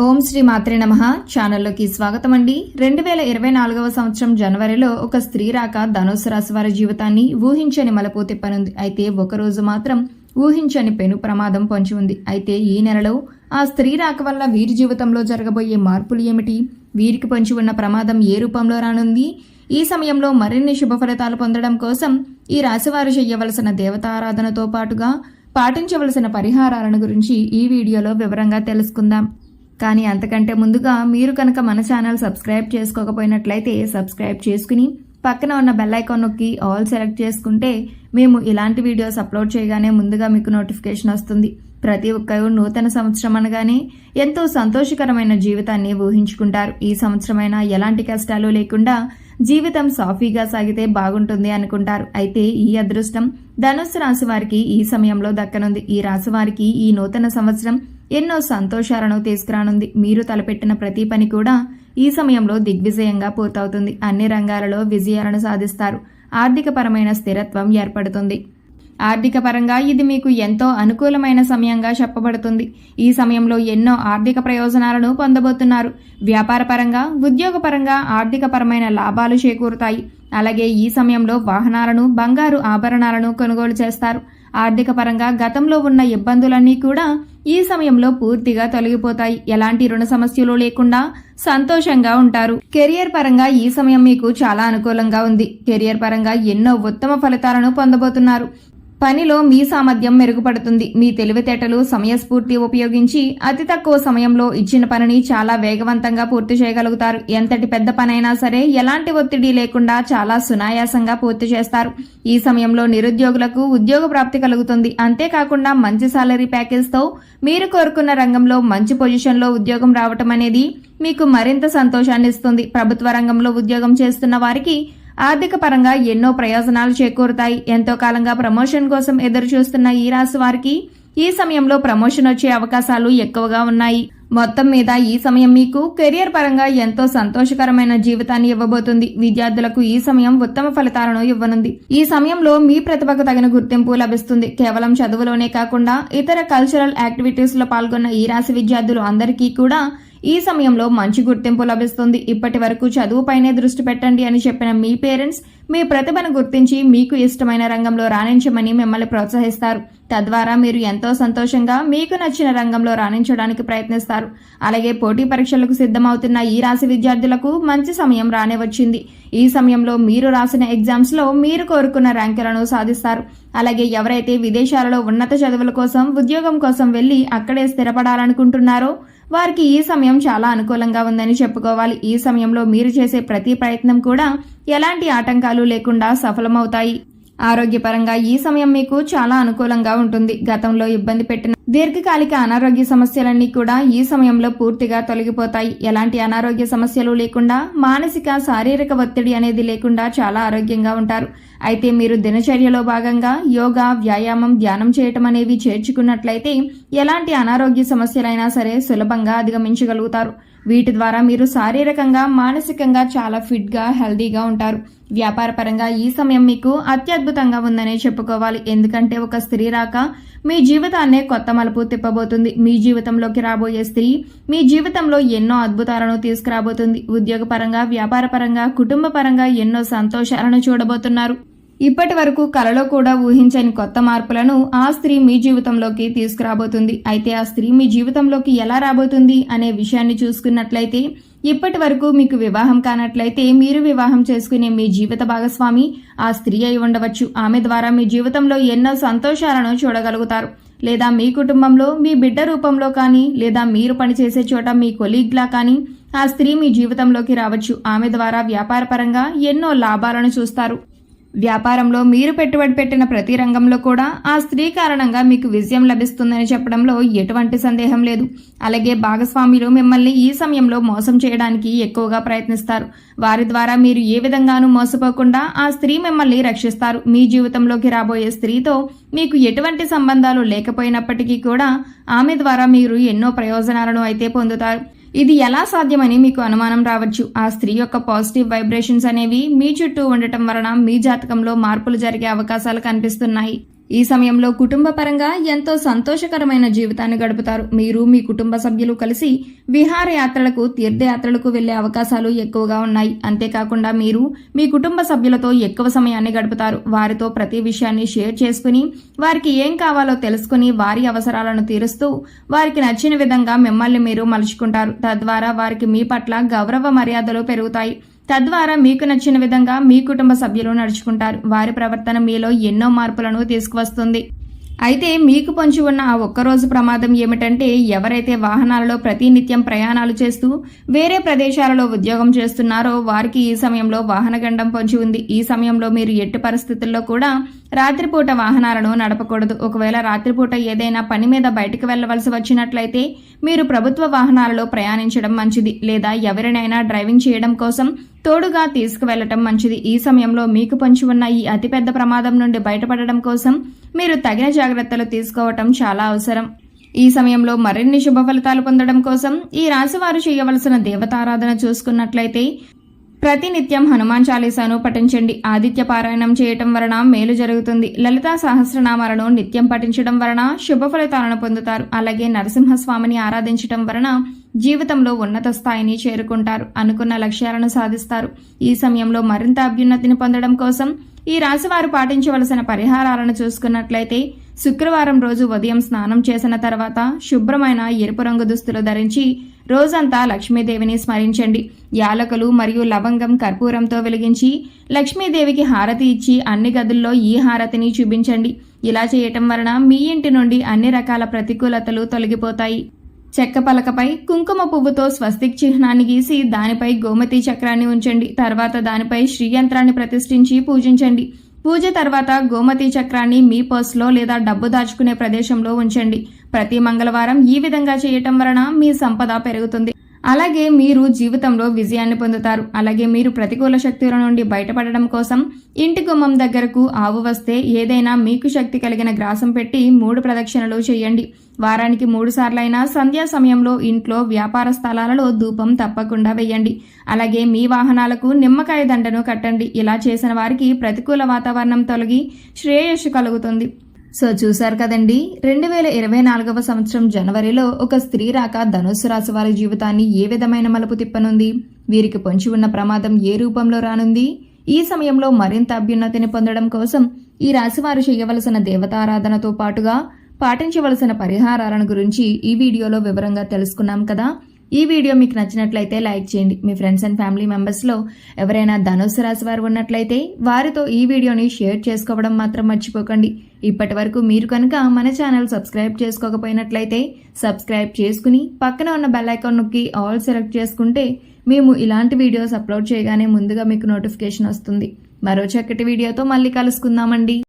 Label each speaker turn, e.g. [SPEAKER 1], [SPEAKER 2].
[SPEAKER 1] ఓం శ్రీ మాత్రే నమః. ఛానల్లోకి స్వాగతం అండి. 2024వ సంవత్సరం జనవరిలో ఒక స్త్రీ రాక ధనుస్సు రాశి వారి జీవితాన్ని ఊహించని మలుపు తిప్పనుంది. అయితే ఒకరోజు మాత్రం ఊహించని పెను ప్రమాదం పొంచి ఉంది. అయితే ఈ నెలలో ఆ స్త్రీ రాక వల్ల వీరి జీవితంలో జరగబోయే మార్పులు ఏమిటి, వీరికి పొంచి ఉన్న ప్రమాదం ఏ రూపంలో రానుంది, ఈ సమయంలో మరిన్ని శుభ ఫలితాలు పొందడం కోసం ఈ రాశివారు చేయవలసిన దేవతారాధనతో పాటుగా పాటించవలసిన పరిహారాలను గురించి ఈ వీడియోలో వివరంగా తెలుసుకుందాం. కానీ అంతకంటే ముందుగా మీరు కనుక మన ఛానల్ సబ్స్క్రైబ్ చేసుకోకపోయినట్లయితే సబ్స్క్రైబ్ చేసుకుని పక్కన ఉన్న బెల్ ఐకాన్ నొక్కి ఆల్ సెలెక్ట్ చేసుకుంటే మేము ఇలాంటి వీడియోస్ అప్లోడ్ చేయగానే ముందుగా మీకు నోటిఫికేషన్ వస్తుంది. ప్రతి ఒక్కరు నూతన సంవత్సరం అనగానే ఎంతో సంతోషకరమైన జీవితాన్ని ఊహించుకుంటారు. ఈ సంవత్సరమైనా ఎలాంటి కష్టాలు లేకుండా జీవితం సాఫీగా సాగితే బాగుంటుంది అనుకుంటారు. అయితే ఈ అదృష్టం ధనుస్సు రాశి వారికి ఈ సమయంలో దక్కనుంది. ఈ రాశి వారికి ఈ నూతన సంవత్సరం ఎన్నో సంతోషాలను తీసుకురానుంది. మీరు తలపెట్టిన ప్రతి పని కూడా ఈ సమయంలో దిగ్విజయంగా పూర్తవుతుంది. అన్ని రంగాలలో విజయాలను సాధిస్తారు. ఆర్థిక పరమైన స్థిరత్వం ఏర్పడుతుంది. ఆర్థిక పరంగా ఇది మీకు ఎంతో అనుకూలమైన సమయంగా చెప్పబడుతుంది. ఈ సమయంలో ఎన్నో ఆర్థిక ప్రయోజనాలను పొందబోతున్నారు. వ్యాపార పరంగా, ఉద్యోగపరంగా ఆర్థిక పరమైన లాభాలు చేకూరుతాయి. అలాగే ఈ సమయంలో వాహనాలను, బంగారు ఆభరణాలను కొనుగోలు చేస్తారు. ఆర్థిక పరంగా గతంలో ఉన్న ఇబ్బందులన్నీ కూడా ఈ సమయంలో పూర్తిగా తొలగిపోతాయి. ఎలాంటి రుణ సమస్యలు లేకుండా సంతోషంగా ఉంటారు. కెరియర్ పరంగా ఈ సమయం మీకు చాలా అనుకూలంగా ఉంది. కెరియర్ పరంగా ఎన్నో ఉత్తమ ఫలితాలను పొందబోతున్నారు. పనిలో మీ సామర్థ్యం మెరుగుపడుతుంది. మీ తెలివితేటలు, సమయస్ఫూర్తి ఉపయోగించి అతి తక్కువ సమయంలో ఇచ్చిన పనిని చాలా వేగవంతంగా పూర్తి చేయగలుగుతారు. ఎంతటి పెద్ద పనైనా సరే ఎలాంటి ఒత్తిడి లేకుండా చాలా సునాయాసంగా పూర్తి చేస్తారు. ఈ సమయంలో నిరుద్యోగులకు ఉద్యోగ ప్రాప్తి కలుగుతుంది. అంతేకాకుండా మంచి సాలరీ ప్యాకేజ్తో మీరు కోరుకున్న రంగంలో మంచి పొజిషన్లో ఉద్యోగం రావటం అనేది మీకు మరింత సంతోషాన్ని ఇస్తుంది. ప్రభుత్వ రంగంలో ఉద్యోగం చేస్తున్న వారికి ఆర్థిక పరంగా ఎన్నో ప్రయోజనాలు చేకూరుతాయి. ఎంతో కాలంగా ప్రమోషన్ కోసం ఎదురు చూస్తున్న ఈ రాశి వారికి ఈ సమయంలో ప్రమోషన్ వచ్చే అవకాశాలు ఎక్కువగా ఉన్నాయి. మొత్తం మీద ఈ సమయం మీకు కెరియర్ పరంగా ఎంతో సంతోషకరమైన జీవితాన్ని ఇవ్వబోతుంది. విద్యార్థులకు ఈ సమయం ఉత్తమ ఫలితాలను ఇవ్వనుంది. ఈ సమయంలో మీ ప్రతిభకు తగిన గుర్తింపు లభిస్తుంది. కేవలం చదువులోనే కాకుండా ఇతర కల్చరల్ యాక్టివిటీస్ లో పాల్గొన్న ఈ రాశి విద్యార్థులు అందరికీ కూడా ఈ సమయంలో మంచి గుర్తింపు లభిస్తుంది. ఇప్పటి వరకు చదువుపైనే దృష్టి పెట్టండి అని చెప్పిన మీ పేరెంట్స్ మీ ప్రతిభను గుర్తించి మీకు ఇష్టమైన రంగంలో రాణించమని మిమ్మల్ని ప్రోత్సహిస్తారు. తద్వారా మీరు ఎంతో సంతోషంగా మీకు నచ్చిన రంగంలో రాణించడానికి ప్రయత్నిస్తారు. అలాగే పోటీ పరీక్షలకు సిద్ధమవుతున్న ఈ రాశి విద్యార్థులకు మంచి సమయం రానే వచ్చింది. ఈ సమయంలో మీరు రాసిన ఎగ్జామ్స్ లో మీరు కోరుకున్న ర్యాంకులను సాధిస్తారు. అలాగే ఎవరైతే విదేశాలలో ఉన్నత చదువుల కోసం, ఉద్యోగం కోసం వెళ్లి అక్కడే స్థిరపడాలనుకుంటున్నారో వారికి ఈ సమయం చాలా అనుకూలంగా ఉందని చెప్పుకోవాలి. ఈ సమయంలో మీరు చేసే ప్రతి ప్రయత్నం కూడా ఎలాంటి ఆటంకాలు లేకుండా సఫలమవుతాయి. ఆరోగ్యపరంగా ఈ సమయం మీకు చాలా అనుకూలంగా ఉంటుంది. గతంలో ఇబ్బంది పెట్టిన దీర్ఘకాలిక అనారోగ్య సమస్యలన్నీ కూడా ఈ సమయంలో పూర్తిగా తొలగిపోతాయి. ఎలాంటి అనారోగ్య సమస్యలు లేకుండా, మానసిక, శారీరక ఒత్తిడి అనేది లేకుండా చాలా ఆరోగ్యంగా ఉంటారు. అయితే మీరు దినచర్యలో భాగంగా యోగా, వ్యాయామం, ధ్యానం చేయటం అనేవి చేర్చుకున్నట్లయితే ఎలాంటి అనారోగ్య సమస్యలైనా సరే సులభంగా అధిగమించగలుగుతారు. వీటి ద్వారా మీరు శారీరకంగా, మానసికంగా చాలా ఫిట్ గా, హెల్దీగా ఉంటారు. వ్యాపార పరంగా ఈ సమయం మీకు అత్యద్భుతంగా ఉందనే చెప్పుకోవాలి. ఎందుకంటే ఒక స్త్రీ రాక మీ జీవితాన్నే కొత్త మలుపు తిప్పబోతుంది. మీ జీవితంలోకి రాబోయే స్త్రీ మీ జీవితంలో ఎన్నో అద్భుతాలను తీసుకురాబోతుంది. ఉద్యోగ పరంగా, వ్యాపార పరంగా, కుటుంబ పరంగా ఎన్నో సంతోషాలను చూడబోతున్నారు. ఇప్పటి వరకు కలలో కూడా ఊహించని కొత్త మార్పులను ఆ స్త్రీ మీ జీవితంలోకి తీసుకురాబోతుంది. అయితే ఆ స్త్రీ మీ జీవితంలోకి ఎలా రాబోతుంది అనే విషయాన్ని చూసుకున్నట్లయితే ఇప్పటి వరకు మీకు వివాహం కానట్లయితే మీరు వివాహం చేసుకునే మీ జీవిత భాగస్వామి ఆ స్త్రీ అయి ఉండవచ్చు. ఆమె ద్వారా మీ జీవితంలో ఎన్నో సంతోషాలను చూడగలుగుతారు. లేదా మీ కుటుంబంలో మీ బిడ్డ రూపంలో కానీ, లేదా మీరు పనిచేసే చోట మీ కొలీగ్లా కానీ ఆ స్త్రీ మీ జీవితంలోకి రావచ్చు. ఆమె ద్వారా వ్యాపార పరంగా ఎన్నో లాభాలను చూస్తారు. వ్యాపారంలో మీరు పెట్టుబడి పెట్టిన ప్రతి రంగంలో కూడా ఆ స్త్రీ కారణంగా మీకు విజయం లభిస్తుందని చెప్పడంలో ఎటువంటి సందేహం లేదు. అలాగే భాగస్వాములు మిమ్మల్ని ఈ సమయంలో మోసం చేయడానికి ఎక్కువగా ప్రయత్నిస్తారు. వారి ద్వారా మీరు ఏ విధంగానూ మోసపోకుండా ఆ స్త్రీ మిమ్మల్ని రక్షిస్తారు. మీ జీవితంలోకి రాబోయే స్త్రీతో మీకు ఎటువంటి సంబంధాలు లేకపోయినప్పటికీ కూడా ఆమె ద్వారా మీరు ఎన్నో ప్రయోజనాలను అయితే పొందుతారు. ఇది ఎలా సాధ్యమని మీకు అనుమానం రావచ్చు. ఆ స్త్రీ యొక్క పాజిటివ్ వైబ్రేషన్స్ అనేవి మీ చుట్టూ ఉండటం వలన మీ జాతకంలో మార్పులు జరిగే అవకాశాలు కనిపిస్తున్నాయి. ఈ సమయంలో కుటుంబ పరంగా ఎంతో సంతోషకరమైన జీవితాన్ని గడుపుతారు. మీరు మీ కుటుంబ సభ్యులు కలిసి విహారయాత్రలకు, తీర్థయాత్రలకు వెళ్లే అవకాశాలు ఎక్కువగా ఉన్నాయి. అంతేకాకుండా మీరు మీ కుటుంబ సభ్యులతో ఎక్కువ సమయాన్ని గడుపుతారు. వారితో ప్రతి విషయాన్ని షేర్ చేసుకుని వారికి ఏం కావాలో తెలుసుకుని వారి అవసరాలను తీరుస్తూ వారికి నచ్చిన విధంగా మిమ్మల్ని మీరు మలుచుకుంటారు. తద్వారా వారికి మీ పట్ల గౌరవ మర్యాదలు పెరుగుతాయి. తద్వారా మీకు నచ్చిన విధంగా మీ కుటుంబ సభ్యులు నడుచుకుంటారు. వారి ప్రవర్తన మీలో ఎన్నో మార్పులను తీసుకువస్తుంది. అయితే మీకు పొంచి ఉన్న ఆ ఒక్కరోజు ప్రమాదం ఏమిటంటే, ఎవరైతే వాహనాలలో ప్రతినిత్యం ప్రయాణాలు చేస్తూ వేరే ప్రదేశాలలో ఉద్యోగం చేస్తున్నారో వారికి ఈ సమయంలో వాహన గండం పొంచి ఉంది. ఈ సమయంలో మీరు ఎట్టి పరిస్థితుల్లో కూడా రాత్రిపూట వాహనాలను నడపకూడదు. ఒకవేళ రాత్రిపూట ఏదైనా పని మీద బయటకు వెళ్లవలసి వచ్చినట్లయితే మీరు ప్రభుత్వ వాహనాలలో ప్రయాణించడం మంచిది, లేదా ఎవరినైనా డ్రైవింగ్ చేయడం కోసం తోడుగా తీసుకువెళ్లటం మంచిది. ఈ సమయంలో మీకు పొంచి ఉన్న ఈ అతిపెద్ద ప్రమాదం నుండి బయటపడడం కోసం మీరు తగిన జాగ్రత్తలు తీసుకోవటం చాలా అవసరం. ఈ సమయంలో మరిన్ని శుభ ఫలితాలు పొందడం కోసం ఈ రాశివారు చేయవలసిన దేవతారాధన చూసుకున్నట్లయితే ప్రతినిత్యం హనుమాన్ చాలీసాను పఠించండి. ఆదిత్య పారాయణం చేయటం వలన మేలు జరుగుతుంది. లలితా సహస్రనామాలను నిత్యం పఠించడం వలన శుభ ఫలితాలను పొందుతారు. అలాగే నరసింహస్వామిని ఆరాధించటం వలన జీవితంలో ఉన్నత స్థాయిని చేరుకుంటారు. అనుకున్న లక్ష్యాలను సాధిస్తారు. ఈ సమయంలో మరింత అభ్యున్నతిని పొందడం కోసం ఈ రాశివారు పాటించవలసిన పరిహారాలను చూసుకున్నట్లయితే శుక్రవారం రోజు ఉదయం స్నానం చేసిన తర్వాత శుభ్రమైన ఎరుపు రంగు దుస్తులు ధరించి రోజంతా లక్ష్మీదేవిని స్మరించండి. యాలకులు మరియు లవంగం కర్పూరంతో వెలిగించి లక్ష్మీదేవికి హారతి ఇచ్చి అన్ని గదుల్లో ఈ హారతిని చూపించండి. ఇలా చేయటం వలన మీ ఇంటి నుండి అన్ని రకాల ప్రతికూలతలు తొలగిపోతాయి. చెక్క పలకపై కుంకుమ పువ్వుతో స్వస్తిక్ చిహ్నాన్ని గీసి దానిపై గోమతి చక్రాన్ని ఉంచండి. తర్వాత దానిపై శ్రీయంత్రాన్ని ప్రతిష్ఠించి పూజించండి. పూజ తర్వాత గోమతి చక్రాన్ని మీ పర్సులో లేదా డబ్బు దాచుకునే ప్రదేశంలో ఉంచండి. ప్రతి మంగళవారం ఈ విధంగా చేయటం వలన మీ సంపద పెరుగుతుంది. అలాగే మీరు జీవితంలో విజయాన్ని పొందుతారు. అలాగే మీరు ప్రతికూల శక్తుల నుండి బయటపడడం కోసం ఇంటి గుమ్మం దగ్గరకు ఆవు వస్తే ఏదైనా మీకు శక్తి కలిగిన గ్రాసం పెట్టి 3 ప్రదక్షిణలు చేయండి. వారానికి 3 సార్లైనా సంధ్యా సమయంలో ఇంట్లో, వ్యాపార స్థలాలలో ధూపం తప్పకుండా వేయండి. అలాగే మీ వాహనాలకు నిమ్మకాయ దండను కట్టండి. ఇలా చేసిన వారికి ప్రతికూల వాతావరణం తొలగి శ్రేయస్సు కలుగుతుంది. సో చూశారు కదండి, 2024వ సంవత్సరం జనవరిలో ఒక స్త్రీ రాక ధనుస్సు రాశి వారి జీవితాన్ని ఏ విధమైన మలుపు తిప్పనుంది, వీరికి పొంచి ఉన్న ప్రమాదం ఏ రూపంలో రానుంది, ఈ సమయంలో మరింత అభ్యున్నతిని పొందడం కోసం ఈ రాశివారు చేయవలసిన దేవతారాధనతో పాటుగా పాటించవలసిన పరిహారాలను గురించి ఈ వీడియోలో వివరంగా తెలుసుకున్నాం కదా. ఈ వీడియో మీకు నచ్చినట్లయితే లైక్ చేయండి. మీ ఫ్రెండ్స్ అండ్ ఫ్యామిలీ మెంబర్స్లో ఎవరైనా ధనుస్సు రాశి వారు ఉన్నట్లయితే వారితో ఈ వీడియోని షేర్ చేసుకోవడం మాత్రం మర్చిపోకండి. ఇప్పటి వరకు మీరు కనుక మన ఛానల్ సబ్స్క్రైబ్ చేసుకోకపోయినట్లయితే సబ్స్క్రైబ్ చేసుకుని పక్కన ఉన్న బెల్ ఐకాన్ నొక్కి ఆల్ సెలెక్ట్ చేసుకుంటే మేము ఇలాంటి వీడియోస్ అప్లోడ్ చేయగానే ముందుగా మీకు నోటిఫికేషన్ వస్తుంది. మరో చక్కటి వీడియోతో మళ్ళీ కలుసుకుందామండి.